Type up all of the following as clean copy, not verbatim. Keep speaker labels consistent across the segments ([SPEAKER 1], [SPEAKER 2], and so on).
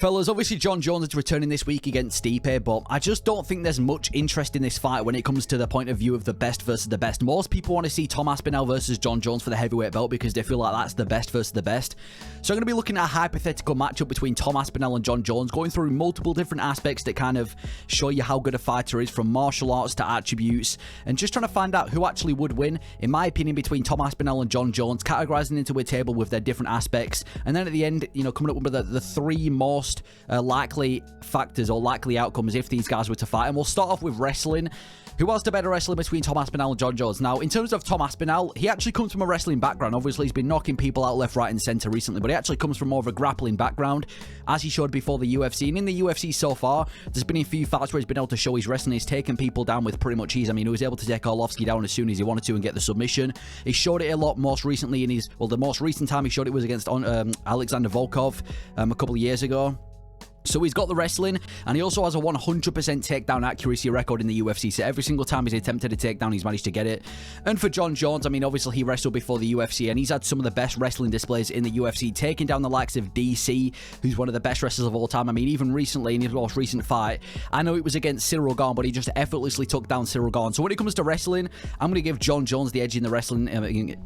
[SPEAKER 1] Fellas, obviously Jon Jones is returning this week against Stipe, but I just don't think there's much interest in this fight when it comes to the point of view of the best versus the best. Most people want to see Tom Aspinall versus Jon Jones for the heavyweight belt because they feel like that's the best versus the best. So I'm going to be looking at a hypothetical matchup between Tom Aspinall and Jon Jones, going through multiple different aspects that kind of show you how good a fighter is, from martial arts to attributes, and just trying to find out who actually would win, in my opinion, between Tom Aspinall and Jon Jones, categorizing into a table with their different aspects, and then at the end, you know, coming up with the three most likely factors or likely outcomes if these guys were to fight. And we'll start off with wrestling. Who was the better wrestler between Tom Aspinall and Jon Jones? Now, in terms of Tom Aspinall, he actually comes from a wrestling background. Obviously, he's been knocking people out left, right, and center recently, but he actually comes from more of a grappling background, as he showed before the UFC. And in the UFC so far, there's been a few fights where he's been able to show his wrestling. He's taken people down with pretty much ease. I mean, he was able to take Arlovski down as soon as he wanted to and get the submission. He showed it a lot most recently in his, well, the most recent time he showed it was against Alexander Volkov a couple of years ago. So he's got the wrestling, and he also has a 100% takedown accuracy record in the UFC. So every single time he's attempted a takedown, he's managed to get it. And for Jon Jones, I mean, obviously he wrestled before the UFC, and he's had some of the best wrestling displays in the UFC, taking down the likes of DC, who's one of the best wrestlers of all time. I mean, even recently, in his most recent fight, I know it was against Ciryl Gane, but he just effortlessly took down Ciryl Gane. So when it comes to wrestling, I'm going to give Jon Jones the edge in the wrestling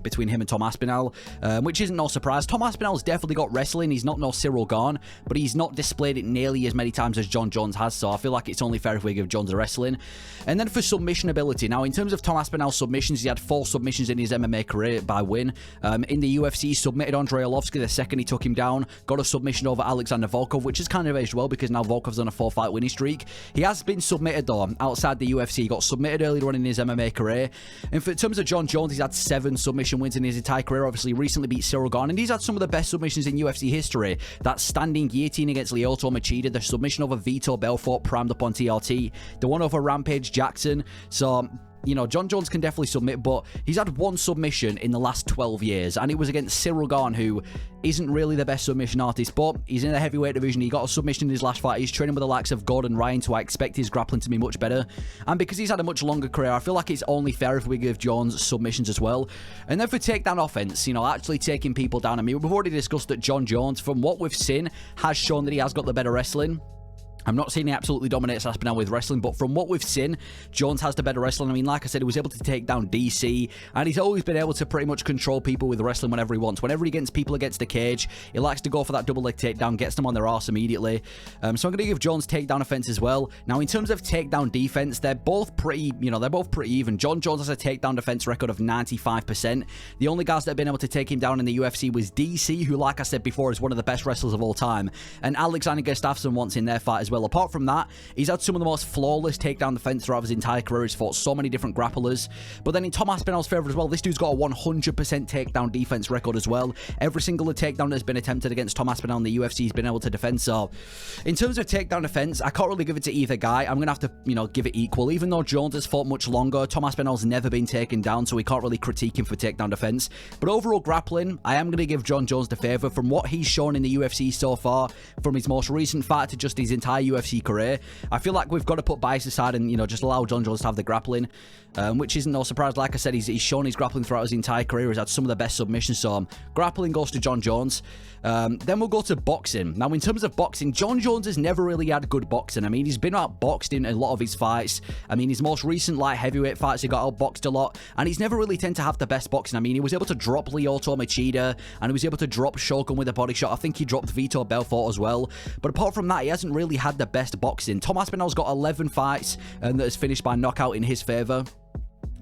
[SPEAKER 1] between him and Tom Aspinall, which isn't no surprise. Tom Aspinall's definitely got wrestling. He's not no Ciryl Gane, but he's not displayed it nearly as many times as Jon Jones has, so I feel like it's only fair if we give Jones the wrestling. And then for submission ability, now in terms of Tom Aspinall's submissions, he had 4 submissions in his MMA career by win. In the UFC, he submitted Andrei Arlovski the second he took him down, got a submission over Alexander Volkov, which is kind of aged well because now Volkov's on a 4-fight winning streak. He has been submitted though outside the UFC. He got submitted earlier on in his MMA career. And in terms of Jon Jones, he's had 7 submission wins in his entire career. Obviously recently beat Ciryl Gane, and he's had some of the best submissions in UFC history. That standing guillotine against Lyoto Machida, the submission over Vitor Belfort primed up on TRT, the one over Rampage Jackson. So, you know, Jon Jones can definitely submit, but he's had 1 submission in the last 12 years, and it was against Ciryl Gane, who isn't really the best submission artist, but he's in the heavyweight division. He got a submission in his last fight. He's training with the likes of Gordon Ryan, so I expect his grappling to be much better. And because he's had a much longer career, I feel like it's only fair if we give Jones submissions as well. And then for takedown offense, you know, actually taking people down. I mean, we've already discussed that Jon Jones, from what we've seen, has shown that he has got the better wrestling. I'm not saying he absolutely dominates Aspinall with wrestling, but from what we've seen, Jones has the better wrestling. I mean, like I said, he was able to take down DC, and he's always been able to pretty much control people with wrestling whenever he wants. Whenever he gets people against the cage, he likes to go for that double leg takedown, gets them on their arse immediately. So I'm going to give Jones takedown offense as well. Now, in terms of takedown defense, they're both pretty, you know, they're both pretty even. Jon Jones has a takedown defense record of 95%. The only guys that have been able to take him down in the UFC was DC, who, like I said before, is one of the best wrestlers of all time, and Alexander Gustafsson once in their fight as well. Apart from that, he's had some of the most flawless takedown defense throughout his entire career. He's fought so many different grapplers. But then in Tom Aspinall's favor as well, this dude's got a 100% takedown defense record as well. Every single takedown that's been attempted against Tom Aspinall in the UFC, he's been able to defend. So in terms of takedown defense, I can't really give it to either guy. I'm going to have to, you know, give it equal. Even though Jones has fought much longer, Tom Aspinall's never been taken down, so we can't really critique him for takedown defense. But overall grappling, I am going to give Jon Jones the favor. From what he's shown in the UFC so far, from his most recent fight to just his entire UFC career, I feel like we've got to put bias aside and, you know, just allow Jon Jones to have the grappling, which isn't no surprise. Like I said, he's shown his grappling throughout his entire career. He's had some of the best submissions, so grappling goes to Jon Jones. Then we'll go to boxing. Now, in terms of boxing, Jon Jones has never really had good boxing. I mean, he's been outboxed in a lot of his fights. I mean, his most recent light heavyweight fights, he got outboxed a lot, and he's never really tend to have the best boxing. I mean, he was able to drop Lyoto Machida, and he was able to drop Shogun with a body shot. I think he dropped Vitor Belfort as well. But apart from that, he hasn't really had the best boxing. Tom Aspinall's got 11 fights, and that has finished by knockout in his favor.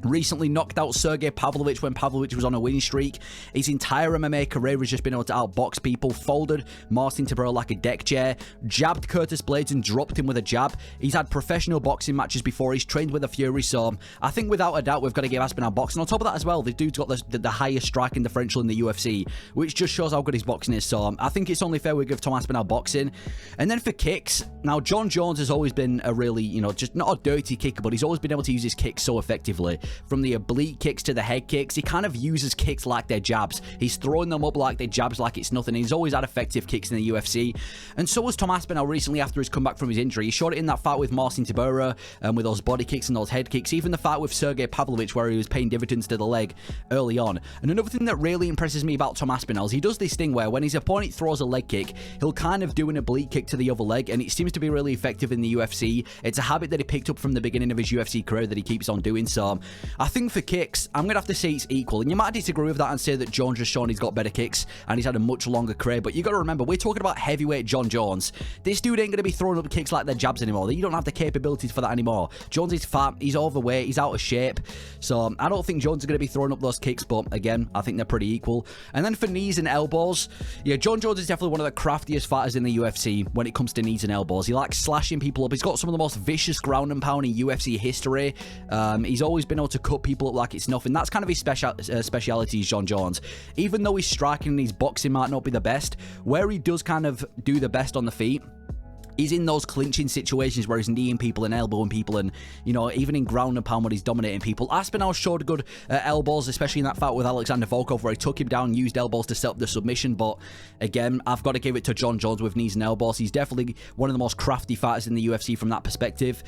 [SPEAKER 1] Recently knocked out Sergey Pavlovich when Pavlovich was on a winning streak. His entire MMA career has just been able to outbox people. Folded Marcin Tybura like a deck chair. Jabbed Curtis Blades and dropped him with a jab. He's had professional boxing matches before. He's trained with a Fury, so I think without a doubt we've got to give Aspinall boxing. On top of that as well, the dude's got the highest striking differential in the UFC, which just shows how good his boxing is. So I think it's only fair we give Tom Aspinall boxing. And then for kicks, now Jon Jones has always been a really, you know, just not a dirty kicker, but he's always been able to use his kicks so effectively. from the oblique kicks to the head kicks. He kind of uses kicks like they're jabs. He's throwing them up like they're jabs, like it's nothing. He's always had effective kicks in the UFC. And so was Tom Aspinall recently after his comeback from his injury. He showed it in that fight with Marcin Tybura, with those body kicks and those head kicks. Even the fight with Sergey Pavlovich where he was paying dividends to the leg early on. And another thing that really impresses me about Tom Aspinall is he does this thing where when his opponent throws a leg kick, he'll kind of do an oblique kick to the other leg, and it seems to be really effective in the UFC. It's a habit that he picked up from the beginning of his UFC career that he keeps on doing. So I think for kicks, I'm going to have to say it's equal. And you might disagree with that and say that Jones has shown he's got better kicks and he's had a much longer career, but you got to remember, we're talking about heavyweight Jon Jones. This dude ain't going to be throwing up kicks like they're jabs anymore. You don't have the capabilities for that anymore. Jones is fat, he's overweight, he's out of shape. So I don't think Jones is going to be throwing up those kicks, but again, I think they're pretty equal. And then for knees and elbows, yeah, Jon Jones is definitely one of the craftiest fighters in the UFC when it comes to knees and elbows. He likes slashing people up. He's got some of the most vicious ground and pound in UFC history. He's always been able to cut people up like it's nothing. That's kind of his speciality is Jon Jones. Even though his striking and his boxing might not be the best, where he does kind of do the best on the feet, he's in those clinching situations where he's kneeing people and elbowing people, and, you know, even in ground and pound when he's dominating people. Aspinall showed good elbows, especially in that fight with Alexander Volkov where he took him down, used elbows to set up the submission. But again, I've got to give it to Jon Jones with knees and elbows. He's definitely one of the most crafty fighters in the UFC from that perspective.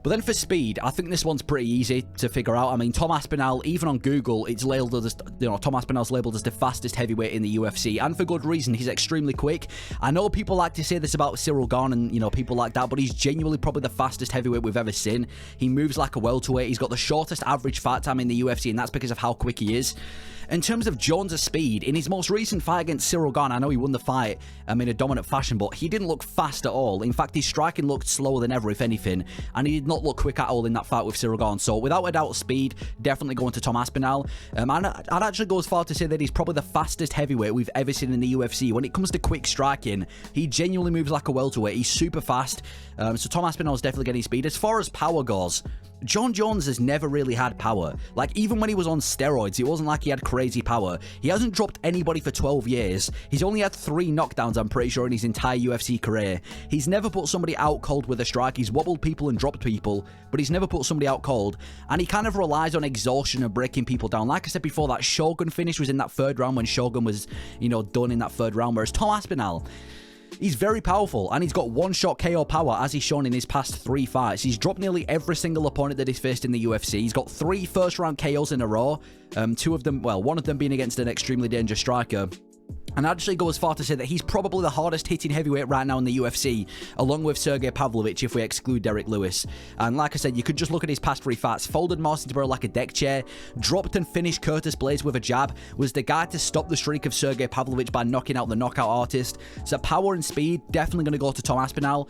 [SPEAKER 1] But then for speed, I think this one's pretty easy to figure out. I mean, Tom Aspinall, even on Google, it's labeled as, you know, Tom Aspinall's labeled as the fastest heavyweight in the UFC, and for good reason. He's extremely quick. I know people like to say this about Cyril Gane and, you know, people like that, but he's genuinely probably the fastest heavyweight we've ever seen. He moves like a welterweight. He's got the shortest average fight time in the UFC, and that's because of how quick he is. In terms of Jones' speed, in his most recent fight against Cyril Gane, I know he won the fight in a dominant fashion, but he didn't look fast at all. In fact, his striking looked slower than ever, if anything, and he did not look quick at all in that fight with Cyril Gane. So without a doubt, speed, definitely going to Tom Aspinall. I'd actually go as far to say that he's probably the fastest heavyweight we've ever seen in the UFC. When it comes to quick striking, he genuinely moves like a welterweight. He's super fast. So Tom Aspinall is definitely getting speed. As far as power goes, Jon Jones has never really had power. Like, even when he was on steroids, it wasn't like he had crazy power. He hasn't dropped anybody for 12 years. He's only had 3 knockdowns, I'm pretty sure, in his entire UFC career. He's never put somebody out cold with a strike. He's wobbled people and dropped people, but he's never put somebody out cold. And he kind of relies on exhaustion and breaking people down. Like I said before, that Shogun finish was in that 3rd round when Shogun was, you know, done in that 3rd round, whereas Tom Aspinall, he's very powerful, and he's got one-shot KO power, as he's shown in his past 3 fights. He's dropped nearly every single opponent that he's faced in the UFC. He's got 3 first-round KOs in a row, 2 of them, well, one of them being against an extremely dangerous striker. And I'd actually go as far to say that he's probably the hardest hitting heavyweight right now in the UFC, along with Sergey Pavlovich if we exclude Derek Lewis. And like I said, you could just look at his past 3 fights. Folded Marcin Tybura like a deck chair, dropped and finished Curtis Blaydes with a jab, was the guy to stop the streak of Sergey Pavlovich by knocking out the knockout artist. So power and speed, definitely going to go to Tom Aspinall.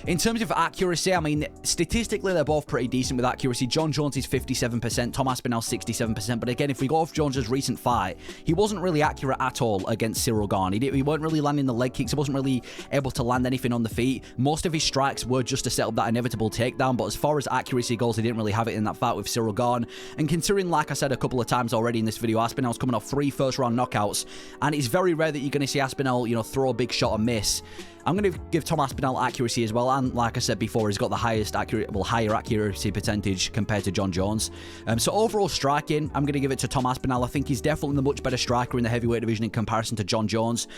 [SPEAKER 1] In terms of accuracy, I mean, statistically they're both pretty decent with accuracy. Jon Jones is 57%, Tom Aspinall 67%. But again, if we go off Jones' recent fight, he wasn't really accurate at all against Cyril Gane. He weren't really landing the leg kicks. He wasn't really able to land anything on the feet. Most of his strikes were just to set up that inevitable takedown, but as far as accuracy goes, he didn't really have it in that fight with Cyril Gane. And considering, like I said a couple of times already in this video, Aspinall's coming off 3 first-round knockouts, and it's very rare that you're going to see Aspinall, you know, throw a big shot and miss. I'm going to give Tom Aspinall accuracy as well, and like I said before, he's got the higher accuracy percentage compared to Jon Jones. So overall striking, I'm going to give it to Tom Aspinall. I think he's definitely the much better striker in the heavyweight division in comparison to Jon Jones.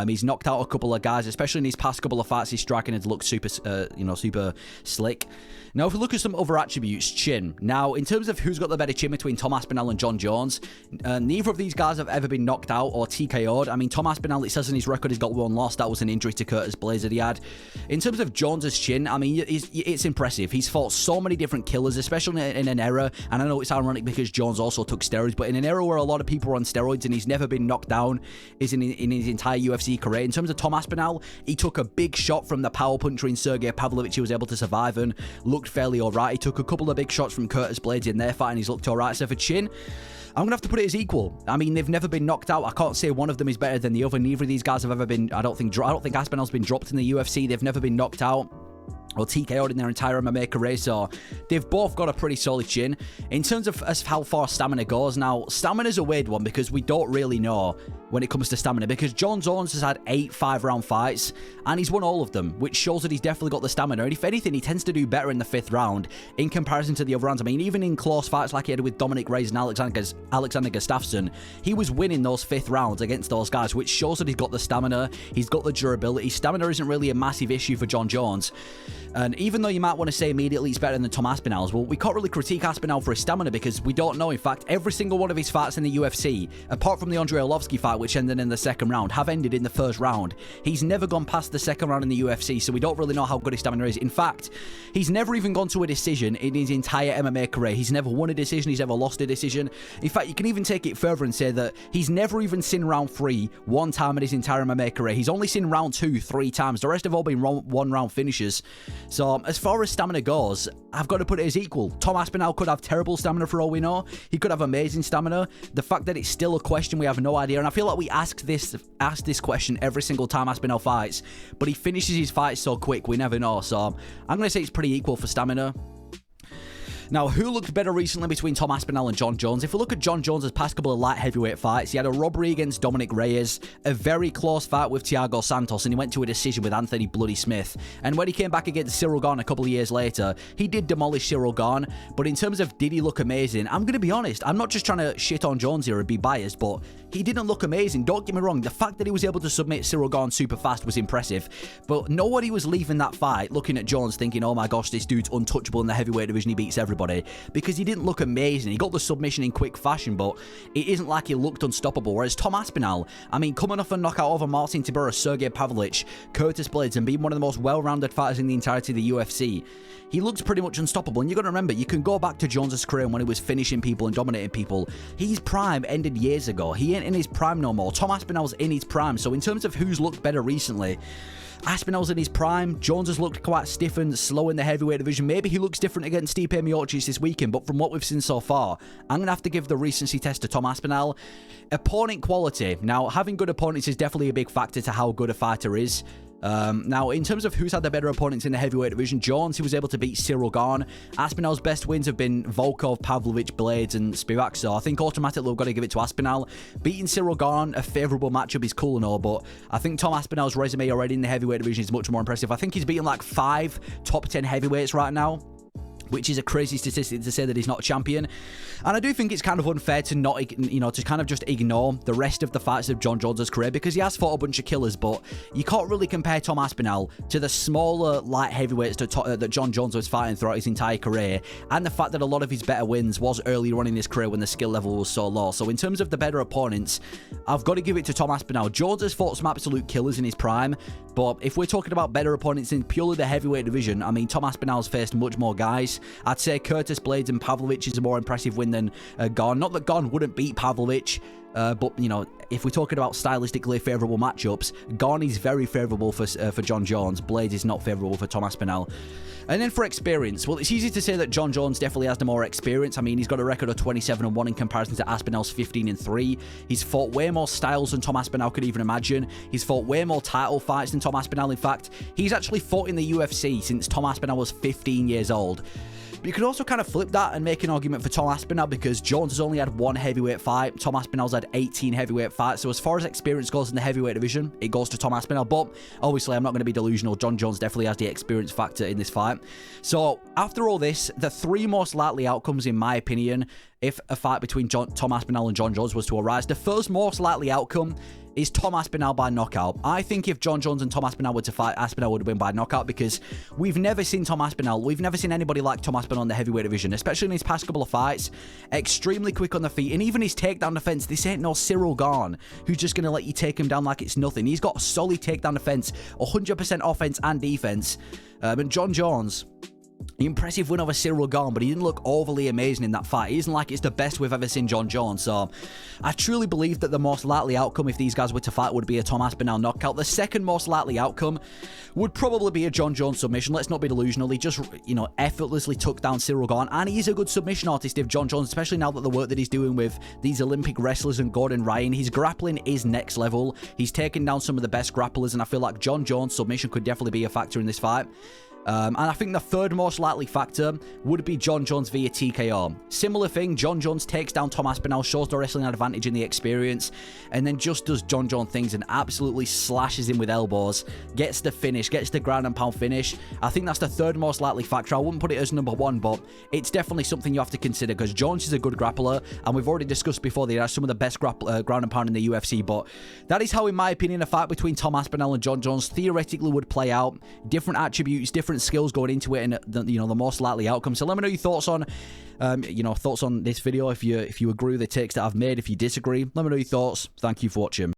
[SPEAKER 1] He's knocked out a couple of guys, especially in his past couple of fights. His striking has looked super, super slick. Now, if we look at some other attributes, chin. Now, in terms of who's got the better chin between Tom Aspinall and Jon Jones, neither of these guys have ever been knocked out or TKO'd. I mean, Tom Aspinall, it says in his record he's got 1 loss. That was an injury to Curtis Blaydes that he had. In terms of Jones's chin, I mean, it's impressive. He's fought so many different killers, especially in an era, and I know it's ironic because Jones also took steroids, but in an era where a lot of people were on steroids and he's never been knocked down is in his entire UFC career. In terms of Tom Aspinall, he took a big shot from the power puncher in Sergey Pavlovich. He was able to survive and looked fairly alright. He took a couple of big shots from Curtis Blaydes in their fight and he's looked alright. So for chin, I'm going to have to put it as equal. I mean, they've never been knocked out. I can't say one of them is better than the other. Neither of these guys have ever been, I don't think Aspinall's been dropped in the UFC. They've never been knocked out or TKO'd in their entire MMA career, so they've both got a pretty solid chin. In terms of how far stamina goes, now, stamina's a weird one because we don't really know when it comes to stamina, because Jon Jones has had 8 5-round fights and he's won all of them, which shows that he's definitely got the stamina. And if anything, he tends to do better in the 5th round in comparison to the other rounds. I mean, even in close fights like he had with Dominic Reyes and Alexander Gustafsson, he was winning those 5th rounds against those guys, which shows that he's got the stamina, he's got the durability. Stamina isn't really a massive issue for Jon Jones. And even though you might want to say immediately he's better than Tom Aspinall's, well, we can't really critique Aspinall for his stamina because we don't know. In fact, every single one of his fights in the UFC, apart from the Andrei Arlovski fight, which ended in the 2nd round, have ended in the 1st round. He's never gone past the 2nd round in the UFC, so we don't really know how good his stamina is. In fact, he's never even gone to a decision in his entire MMA career. He's never won a decision, he's never lost a decision. In fact, you can even take it further and say that he's never even seen round 3 one time in his entire MMA career. He's only seen round 2 3 times. The rest have all been 1-round finishes. So as far as stamina goes, I've got to put it as equal. Tom Aspinall could have terrible stamina for all we know. He could have amazing stamina. The fact that it's still a question, we have no idea. And I feel like we ask this question every single time Aspinall fights, but he finishes his fights so quick, we never know. So I'm going to say it's pretty equal for stamina. Now, who looked better recently between Tom Aspinall and Jon Jones? If we look at Jon Jones' past couple of light heavyweight fights, he had a robbery against Dominic Reyes, a very close fight with Thiago Santos, and he went to a decision with Anthony Bloody Smith. And when he came back against Cyril Gane a couple of years later, he did demolish Cyril Gane. But in terms of did he look amazing, I'm going to be honest, I'm not just trying to shit on Jones here and be biased, but he didn't look amazing. Don't get me wrong, the fact that he was able to submit Cyril Gane super fast was impressive. But nobody was leaving that fight looking at Jones thinking, oh my gosh, this dude's untouchable in the heavyweight division, he beats everybody. Because he didn't look amazing. He got the submission in quick fashion, but it isn't like he looked unstoppable. Whereas Tom Aspinall, I mean, coming off a knockout over Marcin Tybura, Sergey Pavlovich, Curtis Blades, and being one of the most well-rounded fighters in the entirety of the UFC, he looked pretty much unstoppable. And you got to remember, you can go back to Jones' career when he was finishing people and dominating people. His prime ended years ago. He ain't in his prime no more. Tom Aspinall's in his prime. So in terms of who's looked better recently, Aspinall's in his prime. Jones has looked quite stiff and slow in the heavyweight division. Maybe he looks different against Stipe Miocic this weekend, but from what we've seen so far, I'm going to have to give the recency test to Tom Aspinall. Opponent quality. Now, having good opponents is definitely a big factor to how good a fighter is. Now, in terms of who's had the better opponents in the heavyweight division, Jones, he was able to beat Cyril Gane. Aspinall's best wins have been Volkov, Pavlovich, Blades, and Spivak, so I think automatically we've got to give it to Aspinall. Beating Cyril Gane, a favourable matchup, is cool and all, but I think Tom Aspinall's resume already in the heavyweight division is much more impressive. I think he's beaten like 5 top 10 heavyweights right now, which is a crazy statistic to say that he's not a champion. And I do think it's kind of unfair to not, to kind of just ignore the rest of the fights of Jon Jones' career, because he has fought a bunch of killers, but you can't really compare Tom Aspinall to the smaller light heavyweights that Jon Jones was fighting throughout his entire career, and the fact that a lot of his better wins was earlier on in his career when the skill level was so low. So in terms of the better opponents, I've got to give it to Tom Aspinall. Jones has fought some absolute killers in his prime, but if we're talking about better opponents in purely the heavyweight division, I mean, Tom Aspinall's faced much more guys. I'd say Curtis Blades and Pavlovich is a more impressive win than Gane. Not that Gane wouldn't beat Pavlovich, but, if we're talking about stylistically favourable matchups, Gane is very favourable for Jon Jones. Blades is not favourable for Tom Aspinall. And then for experience, well, it's easy to say that Jon Jones definitely has the more experience. I mean, he's got a record of 27-1 in comparison to Aspinall's 15-3. He's fought way more styles than Tom Aspinall could even imagine. He's fought way more title fights than Tom Aspinall. In fact, he's actually fought in the UFC since Tom Aspinall was 15 years old. But you could also kind of flip that and make an argument for Tom Aspinall, because Jones has only had 1 heavyweight fight. Tom Aspinall's had 18 heavyweight fights. So as far as experience goes in the heavyweight division, it goes to Tom Aspinall. But obviously, I'm not going to be delusional. Jon Jones definitely has the experience factor in this fight. So after all this, the 3 most likely outcomes, in my opinion, if a fight between Tom Aspinall and Jon Jones was to arise, the first most likely outcome is Tom Aspinall by knockout. I think if Jon Jones and Tom Aspinall were to fight, Aspinall would win by knockout, because we've never seen Tom Aspinall, we've never seen anybody like Tom Aspinall in the heavyweight division, especially in his past couple of fights. Extremely quick on the feet, and even his takedown defense, this ain't no Cyril Gane who's just going to let you take him down like it's nothing. He's got a solid takedown defense, 100% offense and defense. And Jon Jones, impressive win over Cyril Gane, but he didn't look overly amazing in that fight. It isn't like it's the best we've ever seen Jon Jones. So I truly believe that the most likely outcome if these guys were to fight would be a Tom Aspinall knockout. The second most likely outcome would probably be a Jon Jones submission. Let's not be delusional. He just, effortlessly took down Cyril Gane, and he's a good submission artist if Jon Jones, especially now that the work that he's doing with these Olympic wrestlers and Gordon Ryan, his grappling is next level. He's taken down some of the best grapplers, and I feel like Jon Jones submission could definitely be a factor in this fight. And I think the third most likely factor would be Jon Jones via TKO. Similar thing, Jon Jones takes down Tom Aspinall, shows the wrestling advantage in the experience, and then just does Jon Jones things and absolutely slashes him with elbows, gets the finish, gets the ground and pound finish. I think that's the third most likely factor. I wouldn't put it as number one, but it's definitely something you have to consider because Jones is a good grappler, and we've already discussed before that he has some of the best ground and pound in the UFC, but that is how, in my opinion, a fight between Tom Aspinall and Jon Jones theoretically would play out. Different attributes, different skills going into it, and the most likely outcome. So let me know your thoughts on thoughts on this video. If you agree with the takes that I've made, if you disagree, let me know your thoughts. Thank you for watching.